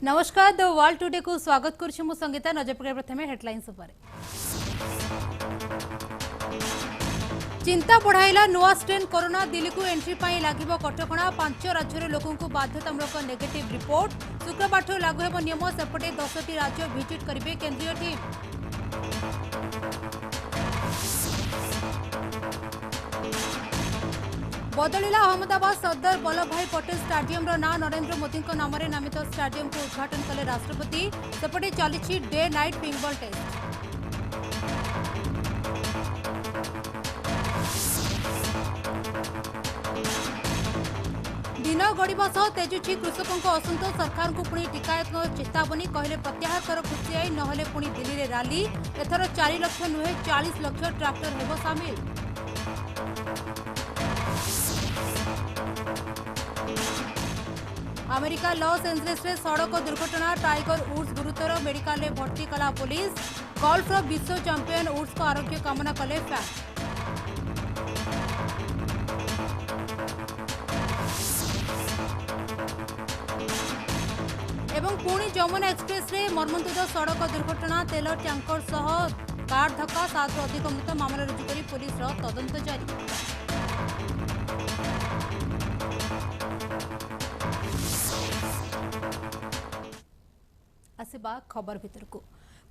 नमस्कार the world today को स्वागत करुछु मु संगीता। नजर पकड़ प्रथमे हेडलाइंस उपर। चिंता बढ़ाइला नुआ स्ट्रेन कोरोना। दिल्ली को एंट्री पाई लागिबो कटकणा। 5 राज्यर लोकों को बाध्यतामूलक नेगेटिव रिपोर्ट। शुक्रवार लागू हेबो नियम। सेपटे 10टी राज्य विजिट करिवे केंद्रीय टीम। बदलिला अहमदाबाद सरदार वल्लभ भाई पटेल स्टाडियम ना। नरेंद्र मोदी नाम नामित स्टाडियम को उद्घाटन कले राष्ट्रपति। सेपटे चली डे नाइट पिंकबॉल टेस्ट। दिन गड़िबा सह तेजुछि कृषकों असंतोष। सरकार को पुणी टिकायत चेतावनी। कहले प्रत्याहार कर खुशी आई नहले पुणी दिल्ली रे रैली। एथर 4 लाख नुहे 40 लाख ट्रैक्टर हेबो शामिल। अमेरिका लॉस एंजेलिस रे सड़क दुर्घटना। टाइगर वुड्स गुरुतर मेडिकल में भर्ती कला पुलिस। गोल्फ विश्व चैंपियन वुड्स को आरोग्य कामना कले फैन। एवं पुणी जमुना एक्सप्रेस रे मर्मन्तुद सड़क दुर्घटना। तेल टैंकर सह कार धक्का। 7 अधिक मृत। मामला रुजु कर पुलिस तदंत जारी। आसिबा खबर भितर को।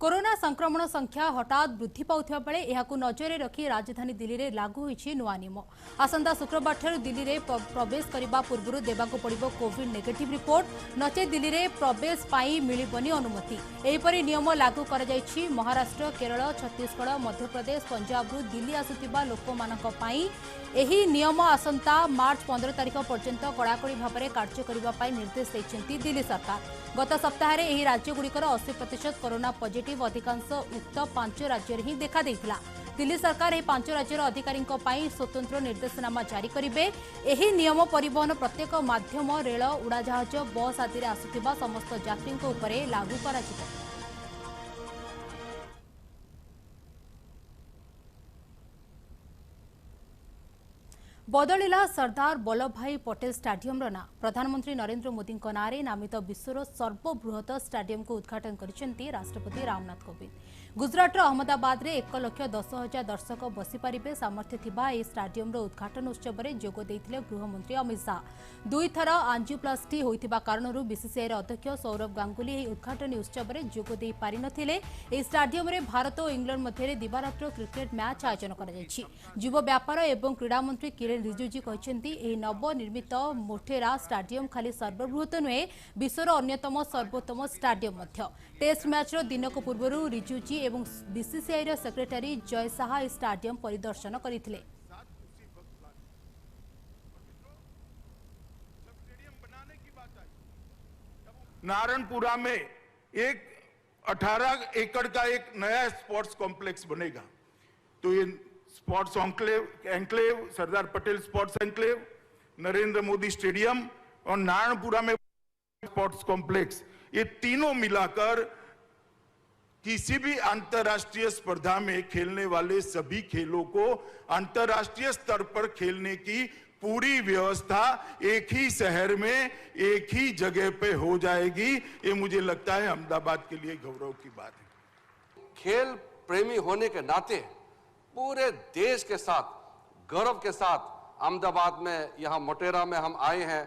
कोरोना संक्रमण संख्या हठात वृद्धि पाउथिबा बेले एहाकु नजरे रखी राजधानी दिल्ली रे लागू होइछि नुआ नियम। आसंता शुक्रवार ठाରୁ दिल्ली रे प्रवेश करबा पूर्व देबाको पड़िबो कोविड नेगेटिव रिपोर्ट। नचे दिल्ली रे प्रवेश पाई मिलिबनी अनुमति। एहिपरि नियम लागू करा जाइछि महाराष्ट्र, केरल, छत्तीसगढ़, मध्य प्रदेश, पंजाब रु दिल्ली आसुतिबा लोकमानक पाई। एही नियम आसंता मार्च 15 तारिख पर्यंत कड़ाकड़ी भाव में कार्य करने निर्देश देइछन्ति दिल्ली सरकार। गत सप्ताह रे एही राज्यगुड़िकर 80% कोरोना पॉजिटिव अधिकांश उक्त 5 राज्य ही देखा देइथिला। दिल्ली सरकार एही 5 राज्यर अधिकारी स्वतंत्र निर्देशनामा जारी करिवे। एही नियम परिवहन प्रत्येक माध्यम रेल, उड़ाजहाज, बस आदि रे आसुथिबा समस्त यात्रियों उपरे लागू कराजिबो। बदलिला सरदार वल्लभ भाई पटेल स्टाडियम ना। प्रधानमंत्री नरेंद्र मोदी नारे नामित विश्वर सर्वबृहत स्टाडियम को उद्घाटन करिसेंती राष्ट्रपति रामनाथ कोविंद। गुजरात अहमदाबाद रे 1,10,000 दर्शक बसी पारिबे सामर्थ्य थिबा ए स्टाडियम रो उद्घाटन उत्सव रे जोग देइथिले गृहमंत्री अमित शाह। 2 थर आंजियोप्लास्टी होइथिबा कारणरू बीसीसीआई अध्यक्ष सौरभ गांगुली ए उद्घाटन उत्सव रे जोग देइ पारि नथिले। ए स्टाडियम रे भारत और इंग्लैंड मध्य दिवारात्र क्रिकेट मैच आयोजन करा जायछि। युवा व्यापार एवं क्रीड़ा मंत्री किरेन रिजिजू कहते यह नवनिर्मित मोटेरा स्टाडियम खाली सर्वबृहत नुहे विश्वर अन्यतम सर्वोत्तम स्टाडियम। टेस्ट मैच दिनक पूर्व रिजिजू एवं बीसीसीआई सेक्रेटरी जय साहा इस स्टाडियम परिदर्शन करथिले। नारायणपुरा में एक 18 एकड़ का एक नया स्पोर्ट्स कॉम्प्लेक्स बनेगा। तो ये sports enclave, Sardar Patel sports enclave, Narendra Modi stadium और नारायणपुरा में स्पोर्ट्स कॉम्प्लेक्स, ये तीनों मिलाकर किसी भी अंतर्राष्ट्रीय स्पर्धा में खेलने वाले सभी खेलों को अंतर्राष्ट्रीय स्तर पर खेलने की पूरी व्यवस्था एक ही शहर में एक ही जगह पे हो जाएगी। ये मुझे लगता है अहमदाबाद के लिए गौरव की बात है। खेल प्रेमी होने के नाते पूरे देश के साथ गौरव के साथ अहमदाबाद में यहाँ मोटेरा में हम आए हैं,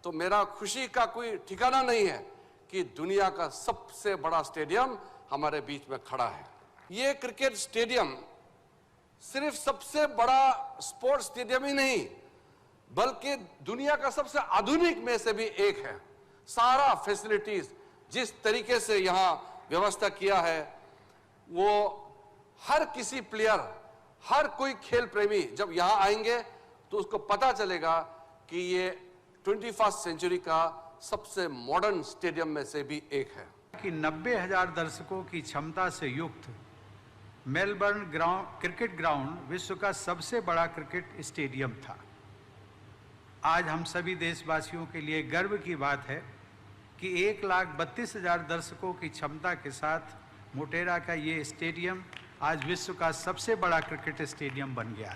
तो मेरा खुशी का कोई ठिकाना नहीं है कि दुनिया का सबसे बड़ा स्टेडियम हमारे बीच में खड़ा है। ये क्रिकेट स्टेडियम सिर्फ सबसे बड़ा स्पोर्ट्स स्टेडियम ही नहीं, बल्कि दुनिया का सबसे आधुनिक में से भी एक है। सारा फैसिलिटीज जिस तरीके से यहाँ व्यवस्था किया है, वो हर किसी प्लेयर, हर कोई खेल प्रेमी जब यहाँ आएंगे तो उसको पता चलेगा कि ये 21st सेंचुरी का सबसे मॉडर्न स्टेडियम में से भी एक है। कि 90,000 दर्शकों की क्षमता से युक्त मेलबर्न क्रिकेट ग्राउंड विश्व का सबसे बड़ा क्रिकेट स्टेडियम था। आज हम सभी देशवासियों के लिए गर्व की बात है कि 1,32,000 दर्शकों की क्षमता के साथ मोटेरा का ये स्टेडियम आज विश्व का सबसे बड़ा क्रिकेट स्टेडियम बन गया।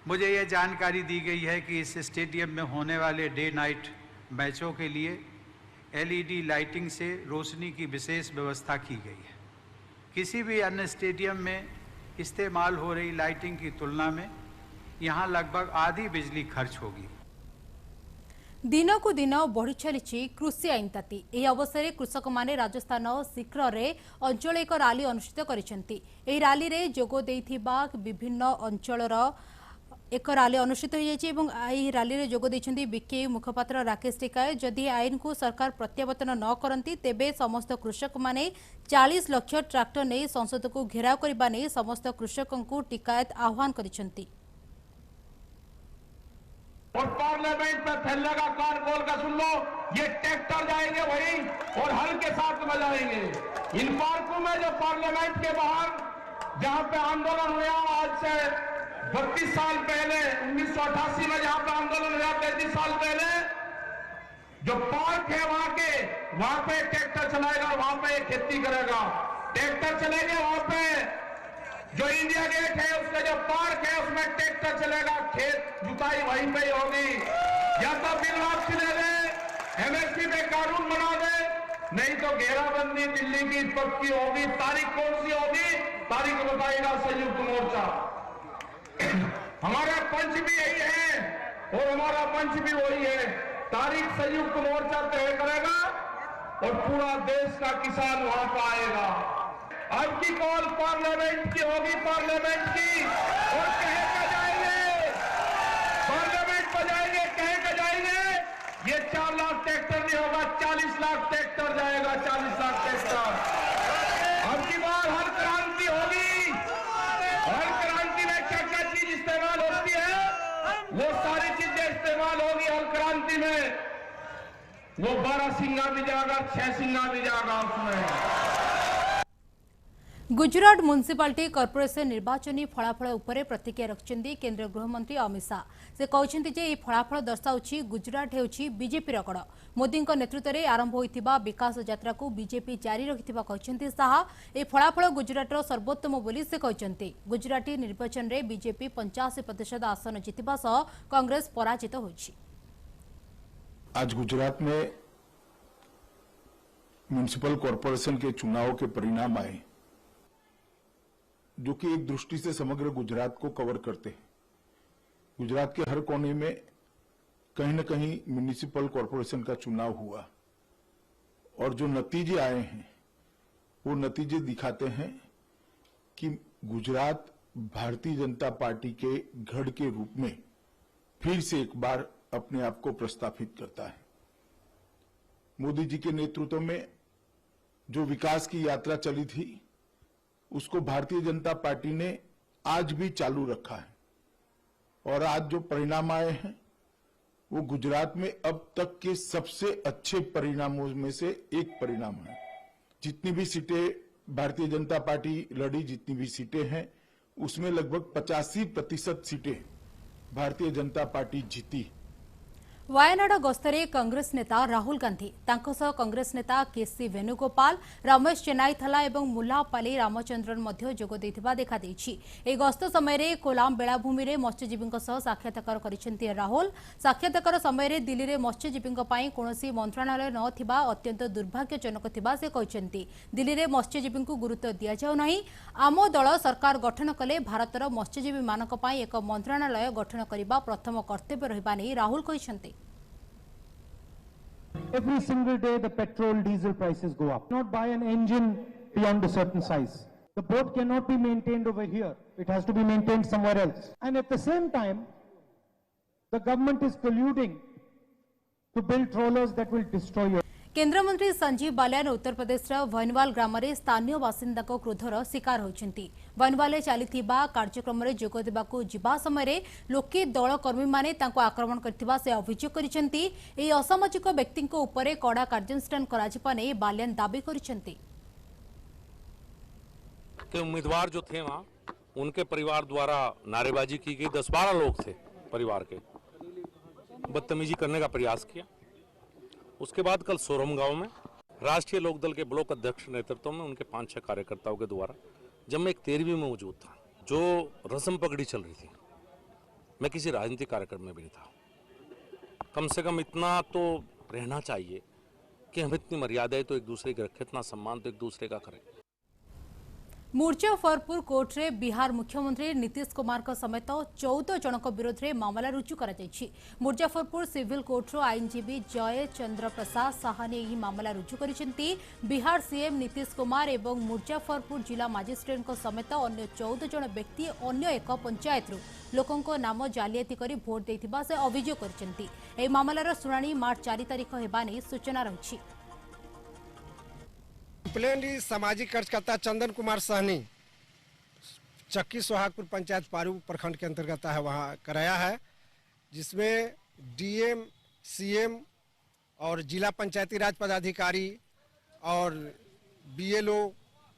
मुझे यह जानकारी दी गई है कि इस स्टेडियम में होने वाले डे नाइट मैचों के लिए LED लाइटिंग से रोशनी की विशेष व्यवस्था की गई है। किसी भी अन्य स्टेडियम में इस्तेमाल हो रही लाइटिंग की तुलना में यहाँ लगभग आधी बिजली खर्च होगी। दिन को दिन बढ़ी चली कृषि आईन ताती। ଏହି ଅବସରରେ କୃଷକମାନେ ରାଜସ୍ଥାନ ଶିଖରରେ ଅଞ୍ଚଳ ଏକ ରାଲି ଅନୁଷ୍ଠିତ କରିଛନ୍ତି। ଏହି ରାଲିରେ ଯୋଗ ଦେଇଥିବା ବିଭିନ୍ନ ଅଞ୍ଚଳର ଏକ ରାଲି ଅନୁଷ୍ଠିତ ହୋଇଯାଇଛି ଏବଂ ଏହି ରାଲିରେ ଯୋଗ ଦେଇଛନ୍ତି ବିକେୟୁ ମୁଖପାତ୍ର ରାକେଶ ଟିକାୟତ। ଯଦି ଆଇନକୁ ସରକାର ପ୍ରତ୍ୟାବର୍ତ୍ତନ ନ କରନ୍ତି ତେବେ ସମସ୍ତ କୃଷକମାନେ 40 ଲକ୍ଷ ଟ୍ରାକ୍ଟର ନେଇ ସଂସଦକୁ ଘେରାଉ କରିବା ନେଇ ସମସ୍ତ କୃଷକଙ୍କୁ ଟିକାୟତ ଆହ୍ୱାନ କରିଛନ୍ତି। और पार्लियामेंट में फैलने का कार बोल कर सुन लो, ये ट्रैक्टर जाएंगे वही और हल के साथ बजाएंगे। इन पार्कों में जो पार्लियामेंट के बाहर जहां पे आंदोलन हुआ आज से 32 साल पहले 1988 में जहां पे आंदोलन हुआ 33 साल पहले, जो पार्क है वहां पे ट्रैक्टर चलाएगा, वहां पे खेती करेगा। ट्रैक्टर चलेंगे वहां पे जो इंडिया गेट है उसका जो पार्क है उसमें ट्रैक्टर चलेगा, खेत जुताई वहीं पे ही होगी। या तो बिल वापसी ले ले, MSP पे कानून बना दे, नहीं तो घेराबंदी दिल्ली की पक्की होगी। तारीख कौन सी होगी? तारीख बताएगा संयुक्त मोर्चा। हमारा पंच भी यही है और हमारा पंच भी वही है। तारीख संयुक्त मोर्चा तय करेगा और पूरा देश का किसान वहां पर आएगा। अब की कॉल पार्लियामेंट की होगी, पार्लियामेंट की, और कहे का जाएंगे, पार्लियामेंट पर जाएंगे, कहे का जाएंगे। ये 4 लाख ट्रैक्टर नहीं होगा, 40 लाख ट्रैक्टर जाएगा, 40 लाख ट्रैक्टर। अब की बार हर क्रांति होगी। हर क्रांति में क्या क्या चीज इस्तेमाल होती है वो सारी चीजें इस्तेमाल होगी हर क्रांति में। वो 12 सिंगा भी जाएगा, 6 सिंगा भी जाएगा उसमें। गुजरात म्युनिसिपालिटी कॉर्पोरेशन निर्वाचनी फलाफल उपरे प्रतिक्रिया रखिछन्ती केंद्र गृहमंत्री अमित शाह। से कहते जे यह फलाफल दर्शाउछि गुजरात हेउछि बीजेपी गढ़। मोदी नेतृत्व में आरंभ होइतिबा विकास यात्रा को बीजेपी जारी रखिथिबा कहते शाह। यह फलाफल गुजरातर सर्वोत्तम बोली से कहते। गुजराती निर्वाचन में बीजेपी 85% आसन जितिबा सह कांग्रेस पराजित होइछि। आज गुजरात में म्युनिसिपल कॉर्पोरेशन के चुनाव के परिणाम आए जो कि एक दृष्टि से समग्र गुजरात को कवर करते हैं। गुजरात के हर कोने में कहीं न कहीं म्युनिसिपल कॉर्पोरेशन का चुनाव हुआ और जो नतीजे आए हैं वो नतीजे दिखाते हैं कि गुजरात भारतीय जनता पार्टी के गढ़ के रूप में फिर से एक बार अपने आप को प्रस्थापित करता है। मोदी जी के नेतृत्व में जो विकास की यात्रा चली थी उसको भारतीय जनता पार्टी ने आज भी चालू रखा है और आज जो परिणाम आए हैं वो गुजरात में अब तक के सबसे अच्छे परिणामों में से एक परिणाम है। जितनी भी सीटें भारतीय जनता पार्टी लड़ी, जितनी भी सीटें हैं उसमें लगभग 85% सीटें भारतीय जनता पार्टी जीती। वायनाड गस्तरे कांग्रेस नेता राहुल गांधी कांग्रेस नेता केसी वेणुगोपाल रमेश चेन्नाईथला और मुल्लापाली रामचंद्रन मध्य जोग देथिबा देखा देछि। ए गस्त समय कोलाम बेलाभूमि में मत्स्यजीवी साक्षात्कार करिसेंती राहुल। साक्षात्कार समय दिल्ली में मत्स्यजीवी कौनसी मंत्रणालय नथिबा अत्यंत दुर्भाग्यजनक थिबा से कहते। दिल्ली में मत्स्यजीवी को गुरुत्व दि जाउ नहीं। आम दल सरकार गठन कले भारतर मत्स्यजीवी मानक पई एक मंत्रणालय गठन करबा प्रथम कर्तव्य रहिबा नहीं राहुल कहते। Every single day the petrol diesel prices go up. Not buy an engine beyond a certain size. The boat cannot be maintained over here. It has to be maintained somewhere else. And at the same time, the government is colluding to build trawlers that will destroy your. केंद्र मंत्री संजीव बालियान उत्तर प्रदेश वैनवाल ग्राम में स्थानीय बासिंदा क्रोधर शिकार होती। वैनवाल चली कार्यक्रम में जोग देवाक जिबा समय लोके दल कर्मी माने आक्रमण करथिबा से अभियोग करिसेंती। एही असामाजिक व्यक्ति ऊपर कड़ा कार्यानुष्ठान कराजिबा नै बालियान दाबी करिसेंती। के उम्मीदवार जो थे वहाँ उनके परिवार द्वारा नारेबाजी की गई। 10-12 लोग थे परिवार के, बदतमीजी करने का प्रयास किया। उसके बाद कल सोरम गांव में राष्ट्रीय लोकदल के ब्लॉक अध्यक्ष नेतृत्व में उनके 5-6 कार्यकर्ताओं के द्वारा, जब मैं एक 13वीं में मौजूद था, जो रस्म पगड़ी चल रही थी, मैं किसी राजनीतिक कार्यक्रम में भी नहीं था। कम से कम इतना तो रहना चाहिए कि हम इतनी मर्यादाएं तो एक दूसरे की रखें, इतना सम्मान तो एक दूसरे का करें। मुजफ्फरपुर कोर्ट रे बिहार मुख्यमंत्री नीतीश कुमार समेत 14 जनक विरोध में मामला रुजु कर मुजफ्फरपुर सिविल कोर्ट आईनजीवी जय चंद्र प्रसाद साहानी यह मामला रुजु कर बिहार सीएम नीतीश कुमार एवं मुजफ्फरपुर जिला मजिस्ट्रेट समेत अन्य 14 जन व्यक्ति अन्य एक पंचायत लोकों नाम जालियाती कर भोट देथिबा से अभियोग कर मामलार शुणाणी मार्च 4 तारिख हेबा नहीं सूचना रही। कंप्लेंट सामाजिक कार्यकर्ता चंदन कुमार साहनी चक्की सोहागपुर पंचायत पारू प्रखंड के अंतर्गत है, वहाँ कराया है, जिसमें डीएम सीएम और जिला पंचायती राज पदाधिकारी और बीएलओ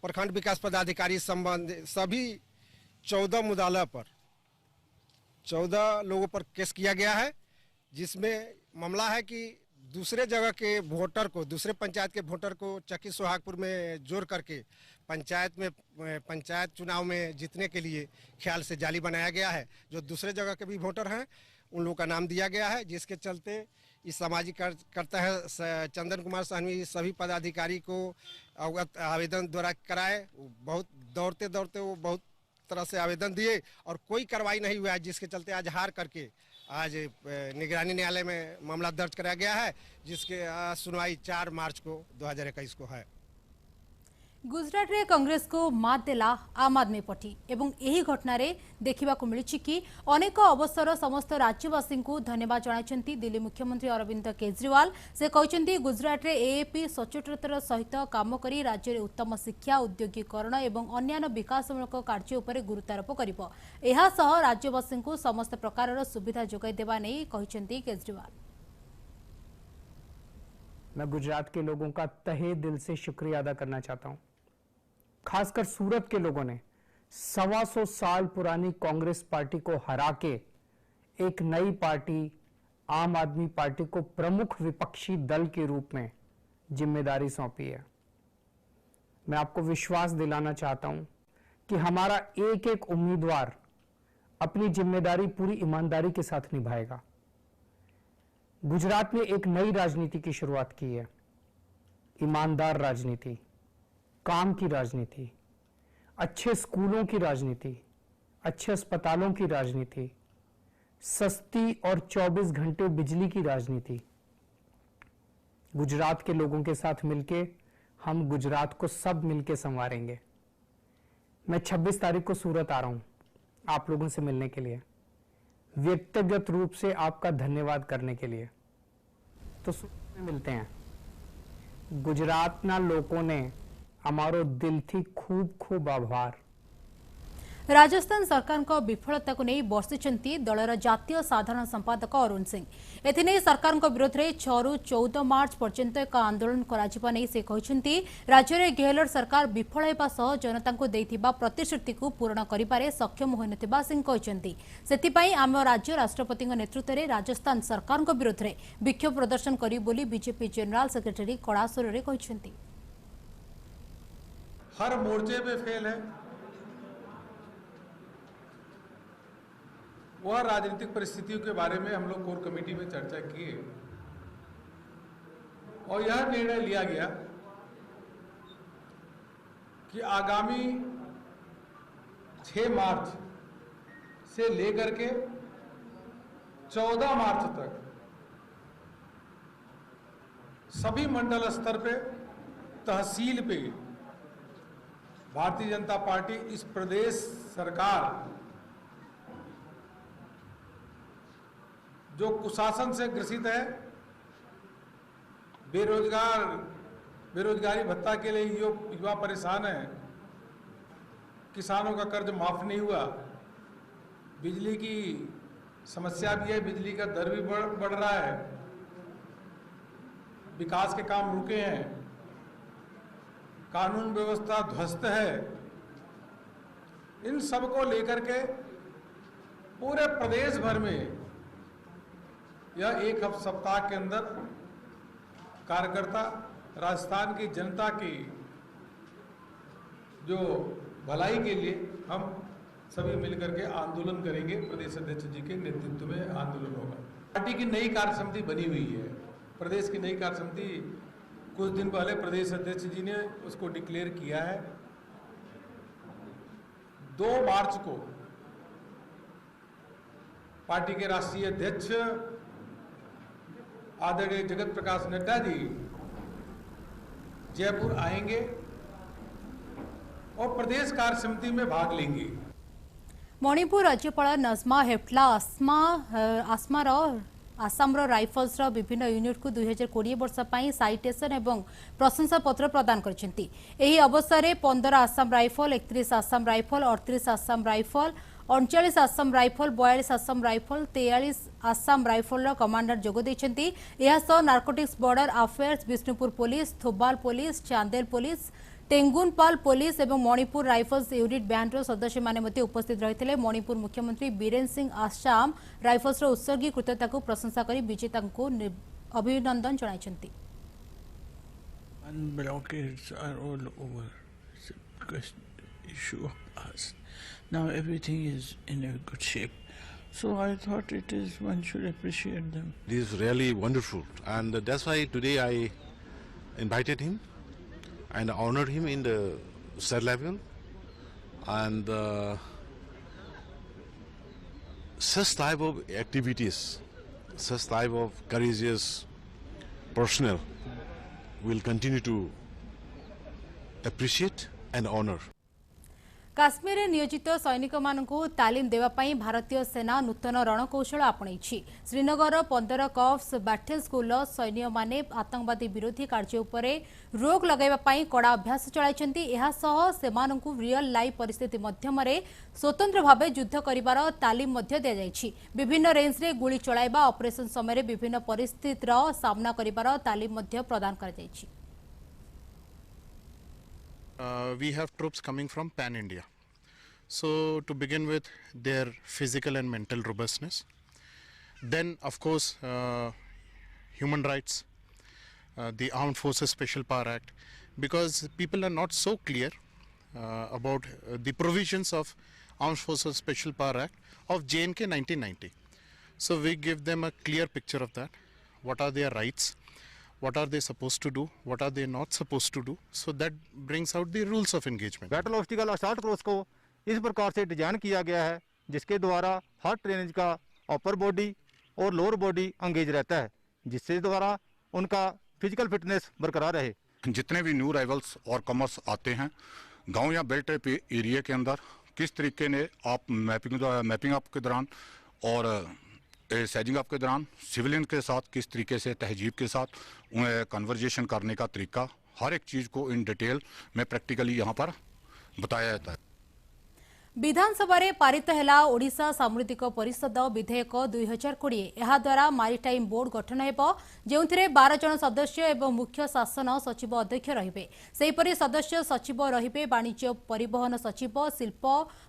प्रखंड विकास पदाधिकारी संबंध सभी 14 मुद्दाला पर 14 लोगों पर केस किया गया है, जिसमें मामला है कि दूसरे जगह के वोटर को, दूसरे पंचायत के वोटर को चक्की सोहागपुर में जोड़ करके पंचायत चुनाव में जीतने के लिए ख्याल से जाली बनाया गया है। जो दूसरे जगह के भी वोटर हैं उन लोगों का नाम दिया गया है, जिसके चलते इस सामाजिक कार्यकर्ता है चंदन कुमार साहनी सभी पदाधिकारी को अवगत आवेदन द्वारा कराए। बहुत दौड़ते दौड़ते वो बहुत तरह से आवेदन दिए और कोई कार्रवाई नहीं हुआ है, जिसके चलते आज हार करके आज निगरानी न्यायालय में मामला दर्ज कराया गया है, जिसके सुनवाई 4 मार्च को 2021 को है। गुजरात रे कांग्रेस को मात देला आम आदमी पार्टी एवं यही घटना रे देखा मिली कि अनेक अवसर समस्त राज्यवासी को धन्यवाद जनाइछंती दिल्ली मुख्यमंत्री अरविंद केजरीवाल। से कहते गुजरात रे एएपी सचोटतार सहित काम करी राज्य रे उत्तम शिक्षा उद्योगीकरण एवं अन्यान्य विकासमूलक कार्य उपर गुरुत्वारोप करिबो। एहा सह राज्यवासी को समस्त प्रकार सुविधा जोगाई देवा नहीं कहते केजरीवाल। मैं गुजरात के लोगों का तहे दिल से शुक्रिया अदा करना चाहता हूं। खासकर सूरत के लोगों ने 125 साल पुरानी कांग्रेस पार्टी को हरा के एक नई पार्टी आम आदमी पार्टी को प्रमुख विपक्षी दल के रूप में जिम्मेदारी सौंपी है। मैं आपको विश्वास दिलाना चाहता हूं कि हमारा एक एक उम्मीदवार अपनी जिम्मेदारी पूरी ईमानदारी के साथ निभाएगा। गुजरात में एक नई राजनीति की शुरुआत की है, ईमानदार राजनीति, काम की राजनीति, अच्छे स्कूलों की राजनीति, अच्छे अस्पतालों की राजनीति, सस्ती और 24 घंटे बिजली की राजनीति। गुजरात के लोगों के साथ मिलके हम गुजरात को सब मिलके संवारेंगे। मैं 26 तारीख को सूरत आ रहा हूं आप लोगों से मिलने के लिए, व्यक्तिगत रूप से आपका धन्यवाद करने के लिए। तो सूरत में मिलते हैं। गुजरातना लोगों ने हमारो दिल थी खूब खूब आभार। राजस्थान सरकार को विफलता को नहीं बर्षिंट दलर जातीय साधारण संपादक अरुण सिंह। एथिने सरकार विरोध में 6 ରୁ 14 मार्च पर्यंत एक आंदोलन करा नहीं से कहते राज्य में गेहलोत सरकार विफल होगा सह जनता को देथिबा प्रतिश्रुति को पूरण करिबारे सक्षम होइनथिबा सिंह कहते। सेतिपई आम राज्य राष्ट्रपति नेतृत्व में राजस्थान सरकार विरोध में विक्षोभ प्रदर्शन करी बोली बीजेपी जनरल सेक्रेटरी कड़ा स्वर में कहते। हर मोर्चे पे फेल है। वह राजनीतिक परिस्थितियों के बारे में हम लोग कोर कमेटी में चर्चा किए और यह निर्णय लिया गया कि आगामी 6 मार्च से लेकर के 14 मार्च तक सभी मंडल स्तर पे, तहसील पे भारतीय जनता पार्टी इस प्रदेश सरकार जो कुशासन से ग्रसित है, बेरोजगारी भत्ता के लिए युवा परेशान है, किसानों का कर्ज माफ नहीं हुआ, बिजली की समस्या भी है, बिजली का दर भी बढ़ रहा है, विकास के काम रुके हैं, कानून व्यवस्था ध्वस्त है। इन सब को लेकर के पूरे प्रदेश भर में यह एक सप्ताह के अंदर कार्यकर्ता राजस्थान की जनता की जो भलाई के लिए हम सभी मिलकर के आंदोलन करेंगे। प्रदेश अध्यक्ष जी के नेतृत्व में आंदोलन होगा। पार्टी की नई कार्यसमिति बनी हुई है। प्रदेश की नई कार्यसमिति कुछ दिन पहले प्रदेश अध्यक्ष जी ने उसको डिक्लेयर किया है। 2 मार्च को पार्टी के राष्ट्रीय अध्यक्ष आदरणीय जगत प्रकाश नड्डा जी जयपुर आएंगे और प्रदेश कार्य समिति में भाग लेंगे। मणिपुर राज्यपाल नजमा हेप्टला आसाम राइफल्स विभिन्न यूनिट को 2020 वर्ष पर साइटेशन एवं प्रशंसा पत्र प्रदान करछंती। एही अवसर में 15 Assam rifle, 31 Assam rifle, 38 Assam rifle, 39 Assam rifle, 42 Assam rifle, 43 Assam rifle commander जोग देछंती। एहा सह narcotics border affairs, Bishnupur police, Thoubal police, Chandel police, Tengnoupal police एवं मणिपुर राइफल्स यूनिट बैंड सदस्य माने मध्य उपस्थित रहिथिले। मणिपुर मुख्यमंत्री बीरेन सिंह आसाम राइफल्स उत्सर्गीकृतता को प्रशंसा करी विजेता को अभिनंदन जणाइछंती। Blockades are all over. It's a issue of us. Now everything is in a good shape. So I thought one should appreciate them. It is really wonderful, and that's why today I invited him and honored him in the sir level, and such type of activities, such type of courageous personnel will continue to appreciate and honor. Kashmir में नियोजित सैनिक मानकु तालीम देवाई भारतीय सेना नूतन रणकौशल आपणैछि। Srinagar 15 cops battle school सैन्य माने आतंकवादी विरोधी कार्य उपरे रोक लगाइबापई कड़ा अभ्यास चलाइछन्ति। एहा सह सेमानकु रियल लाइफ परिस्थिति मध्यमरे स्वतंत्र भावे युद्ध करिवार तालीम मध्य दिया जाइछि। विभिन्न रेंज रे गुली चलाइबा, ऑपरेशन समय विभिन्न परिस्थितिर सामना करिवार तालीम मध्य प्रदान करा जाइछि। We have troops coming from Pan India. So to begin with, their physical and mental robustness. Then of course human rights, the Armed Forces Special Power Act, because people are not so clear about the provisions of Armed Forces Special Power Act of JNK 1990. So we give them a clear picture of that. What are their rights? What are they supposed to do? What are they not supposed to do? So that brings out the rules of engagement. Battle obstacle assault course को इस प्रकार से design किया गया है जिसके द्वारा हर ट्रेनेज का अपर बॉडी और लोअर बॉडी एंगेज रहता है, जिससे द्वारा उनका फिजिकल फिटनेस बरकरार रहे। जितने भी न्यू राइवल्स और कमर्स आते हैं गांव या बेल्ट एरिया के अंदर, किस तरीके ने आप मैपिंग अप के दौरान और सैजिंग अप के दौरान सिविलियन के साथ किस तरीके से तहजीब के साथ उन्हें कन्वर्जेशन करने का तरीका, हर एक चीज़ को इन डिटेल में प्रैक्टिकली यहाँ पर बताया जाता है। विधानसभा रे पारित हैला ओडिशा सामुद्रिक परिषद विधेयक 2020। एहा द्वारा मारिटाइम बोर्ड गठन हेबो, जेउथिरे 12 जन सदस्य एवं मुख्य शासन सचिव अध्यक्ष रहिबे। सेहिपरि सदस्य सचिव रहिबे वाणिज्य परिवहन सचिव, शिल्प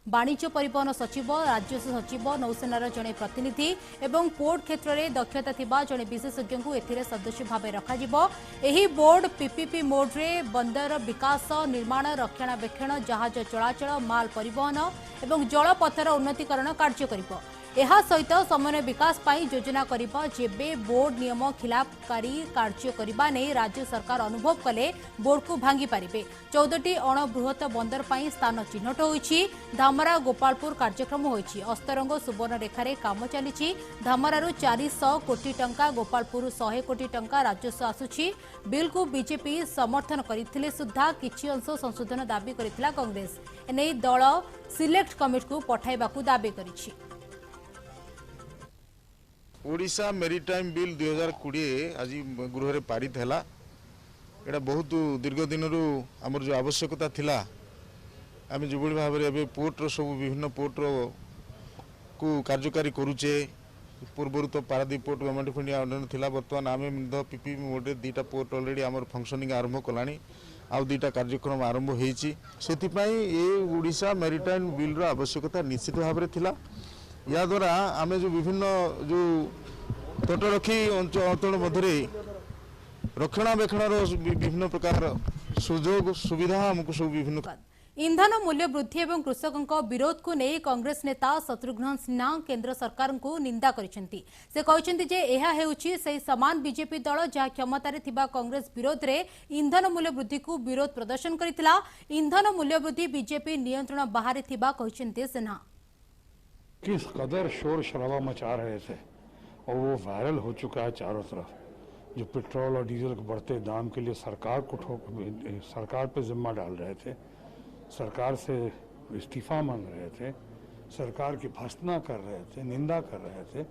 वाणिज्य परिवहन सचिव, राजस्व सचिव, नौसेनार जने प्रतिनिधि एवं पोर्ट क्षेत्र में दक्षता थिबा जने विशेषज्ञ को एथिरे सदस्य भावे रखाजिबो। एही बोर्ड पीपीपी मोड रे बंदर विकास, निर्माण, रक्षणाबेक्षण, जहाज चलाचल, माल परिवहन एवं जलपथर उन्नतीकरण कार्य करिबो। एहा सहित समन्वय विकास पाई योजना करिबो। जेबे बोर्ड नियम खिलाफकारी कार्य करिबा नै राज्य सरकार अनुभव कले बोर्ड को भांगी पारिबे। 14टी अणबृहत बंदर पाई स्थान चिन्हट होईछि। धामरा गोपालपुर कार्यक्रम होईछि। अस्तरंग सुवर्ण रेखारे काम चलिछि। धामरारु 400 कोटी टंका, गोपालपुर 100 कोटी टंका राजस्व आसुछि। बिल को बीजेपी समर्थन करिथिले सुद्धा किछि अंश संशोधन दाबी करिथिला कांग्रेस। एनै दल सिलेक्ट कमिटी को पठाइबाकू दाबी करिछि। ओडिशा मेरीटाइम बिल 2020 आज गृह रे पारित हैला। एटा बहुत दीर्घ दिन आमर जो आवश्यकता थिला, आम जो भाव में पोर्टर सब विभिन्न पोर्टर को कार्यकारी करुचे। पूर्वर तो Paradip port government of India under थिला, बर्तमान आम पीपी मोड 2टा पोर्ट ऑलरेडी आमर फंक्शनिंग आरंभ कलानी, आउ 2टा कार्यक्रम आरंभ होईछि। सेथिपाई ए ओडिशा मेरीटाइम बिल रो आवश्यकता निश्चित भाव में थिला। या द्वारा आम जो विभिन्न जो तटरक्षी अंचल मध्य रक्षणाबेक्षण विभिन्न प्रकार सुजोग सुविधा हमको सब विभिन्न इंधन मूल्य वृद्धि एवं कृषकों विरोध को नहीं कांग्रेस नेता शत्रुघ्न सिन्हा केंद्र सरकार को निंदा करिसेंती। से कहते जे यह हेउछि से समान बीजेपी दल जहाँ क्षमतार थिबा कांग्रेस विरोध में इंधन मूल्य वृद्धि को विरोध प्रदर्शन करितला। इंधन मूल्य वृद्धि बीजेपी नियंत्रण बाहर थिबा कहते सिन्हा। किस कदर शोर शराबा मचा रहे थे और वो वायरल हो चुका है चारों तरफ। जो पेट्रोल और डीजल के बढ़ते दाम के लिए सरकार पे जिम्मा डाल रहे थे, सरकार से इस्तीफा मांग रहे थे, सरकार की भर्त्सना कर रहे थे, निंदा कर रहे थे,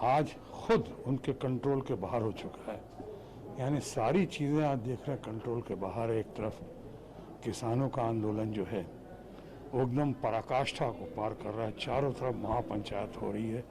आज खुद उनके कंट्रोल के बाहर हो चुका है। यानी सारी चीज़ें आज देख रहे हैं कंट्रोल के बाहर। एक तरफ किसानों का आंदोलन जो है वो एकदम पराकाष्ठा को पार कर रहा है, चारों तरफ महापंचायत हो रही है।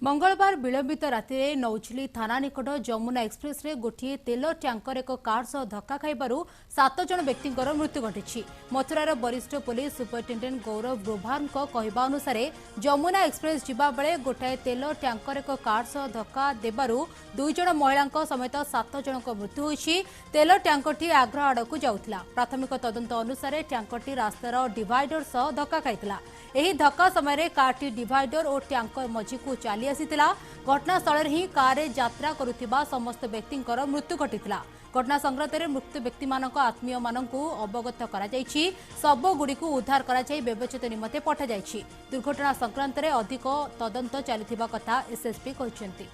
मंगलवार विलंबित राति नौचली थाना निकट जमुना एक्सप्रेस रे गोटे तेल टैंकर एक कार सह धक्का खाइबारु 7 जन व्यक्तिंकर मृत्यु घटिछि। मथुरार वरिष्ठ पुलिस सुपरिटेडेंट गौरव ग्रोभार कहवा अनुसार जमुना एक्सप्रेस जिबा बेले गोटाए तेल टैंकर एक कार सह धक्का देबारु 2 जन महिला समेत 7 जनक मृत्यु होइछि। तेल टैंकरटी आग्रा आड़कू जाउथला। प्राथमिक तदंत अनुसार टैंकरटी रास्तार डिवाइडर सह धक्का खाइतला। एही धक्का समय कारटी डिवाइडर और टैंकर मझी को चली आसीतिला। घटनास्थल ही कार यात्रा करुथिबा समस्त व्यक्तिंकर मृत्यु घटितिला। घटना संक्रांत में मृत व्यक्ति मानक आत्मीय मानकु अवगत करा जायछि। शव गुड़ी को उद्धार करा जाय व्यवच्छेद निमते पठा जायछि। दुर्घटना संक्रांत में अधिक तदंत चलिथिबा कथा एसएसपी कहछन्ति।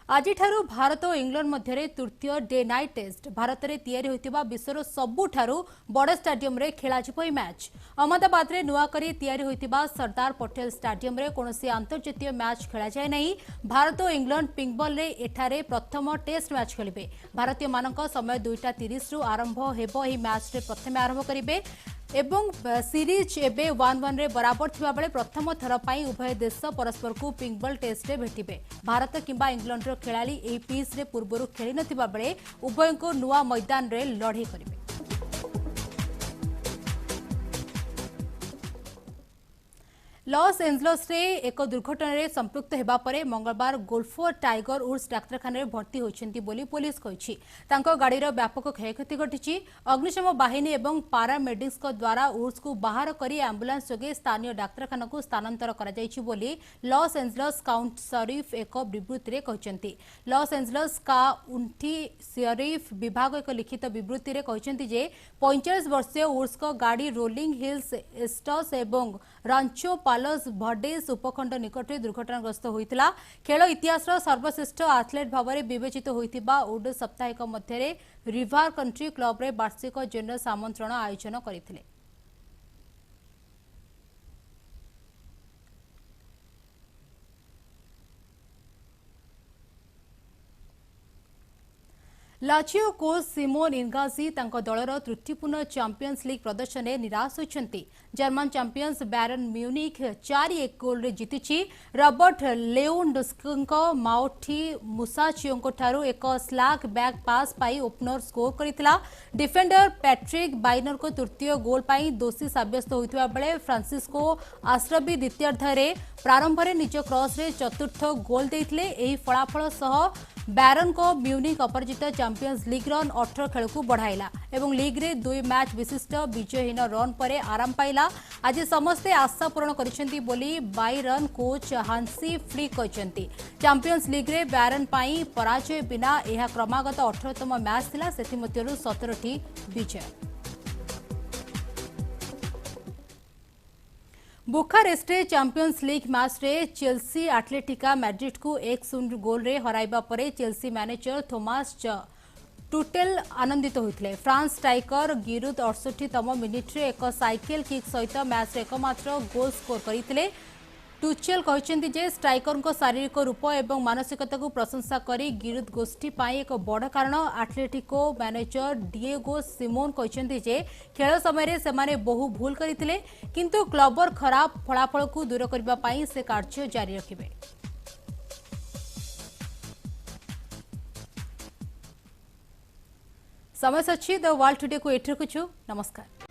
आज भारत और इंग्लैंड मध्य तृतीय डे नाइट टेस्ट। भारत में तैयारी होइतिबा विश्वर सबुठारु बड़ स्टाडियम रे खेला जिवो ई मैच। अहमदाबाद रे नुआकरी तैयारी होइतिबा सरदार पटेल स्टाडियम रे कोनोसी अंतर्जातीय मैच खेला जाय नहीं। भारत और इंग्लैंड पिंकबॉल रे एठारे प्रथम टेस्ट मैच खेलिबे। भारतीय मानक समय 2:30 रु आरंभ हेबो। एही मैच रे प्रथम आरंभ करिबे एवं सीरीज एबे 1-1 रे बराबर थिबा बेले प्रथम थर पई उभय देश परस्पर को पिंकबॉल टेस्ट रे भेटिबे। भारत किंबा इंग्लैंड रो खेलाड़ी एही पिच रे पूर्वरु खेली नथिबा बेले उभय को नुआ मैदान रे लड़ाई करिबे। लॉस एंजल्स रे एक दुर्घटना रे संपृक्त हेबा परे मंगलवार गोल्फर टाइगर वुड्स डाक्तरखाना रे भर्ती होइछन्ती बोली पुलिस कहिछि। तांको गाड़ी रो व्यापक क्षयक्षति घटिछि। अग्निशम बाहिनी एवं पारामेडिक्स को द्वारा वुड्स को बाहर करी एम्बुलेंस जोगे स्थानीय डाक्तरखाना को स्थानांतर करा जायछि बोली लॉस एंजल्स काउंटी शरीफ एक विवृत्ति रे कहिछन्ती। लॉस एंजल्स काउंटी शरीफ विभाग एक लिखित विवृत्ति रे कहिछन्ती जे 45 वर्षीय वुड्स को गाड़ी रोलिंग हिल्स एस्टस एवं रांचो पालस भडेस उपखंड निकट में दुर्घटनाग्रस्त होइतिला। खेल इतिहास सर्वश्रेष्ठ एथलीट भाव में विवेचित होइतिबा वुड साप्ताहिक मध्य रिवर कंट्री क्लब रे वार्षिक जेनरस आमंत्रण आयोजन करथिले। लाचियो कोच सिमोन इनगाजी तांको दलर त्रुटिपूर्ण चैंपियंस लीग प्रदर्शन में निराश होइछन्ती। जर्मन चैंपियंस बायरन म्यूनिख 4-1 गोल रे जीतिछि। रॉबर्ट लेवेंडोव्स्की माओटी मुसाचियों ठारू एक स्लैग बैक पास पाई ओपनर स्कोर करितला। डिफेंडर पैट्रिक बाइनर को तृतीय गोल पाई दोषी साब्यस्त होइतबा बेले फ्रांसिस्को आश्रबी द्वितीयार्ध रे प्रारंभ रे निज क्रॉस रे चतुर्थ गोल देइथिले। एही फलाफल सह बायरन को म्यूनिख अपराजित चैंपियंस लीग रन 18 खेल को बढ़ाइला एवं लीग रे 2 मैच विशिष्ट विजयहीन रन पर आराम पाइला। आज समस्ते आशा पूर्ण करिसेंती बोली बायरन कोच हांसी फ्लिक कहचंती। चैंपियंस लीग रे बायरन पाई पराजय बिना यह क्रमागत 18तम मैच थिला, सेथिमध्यरु 17टी विजय। बुखारेस्ट चैंपियंस लीग मैच रे चेल्सी एटलेटिका मैड्रिड को 1-0 गोल रे हराइबा परे चेल्सी मैनेजर थोमास टुटेल आनंदित होइतले। फ्रांस स्ट्राइकर गिरुद 68तम मिनिट रे एक साइकेल किक सहित मैच रे एकमात्र गोल स्कोर करथिले। टुचेल कहते जे स्ट्राइकर को शारीरिक रूप और मानसिकता को प्रशंसा करी गिरुद गोष्ठी पाई एक बड़ कारण। एटलेटिको मैनेजर डिएगो सिमोन कहते जे खेल समय से माने बहु भूल करथिले, किंतु क्लबर खराब फलाफल को दूर करबा पाई से कार्य जारी रखिबे। समय सच्ची द वर्ल्ड टुडे को एठी रखुछु। नमस्कार।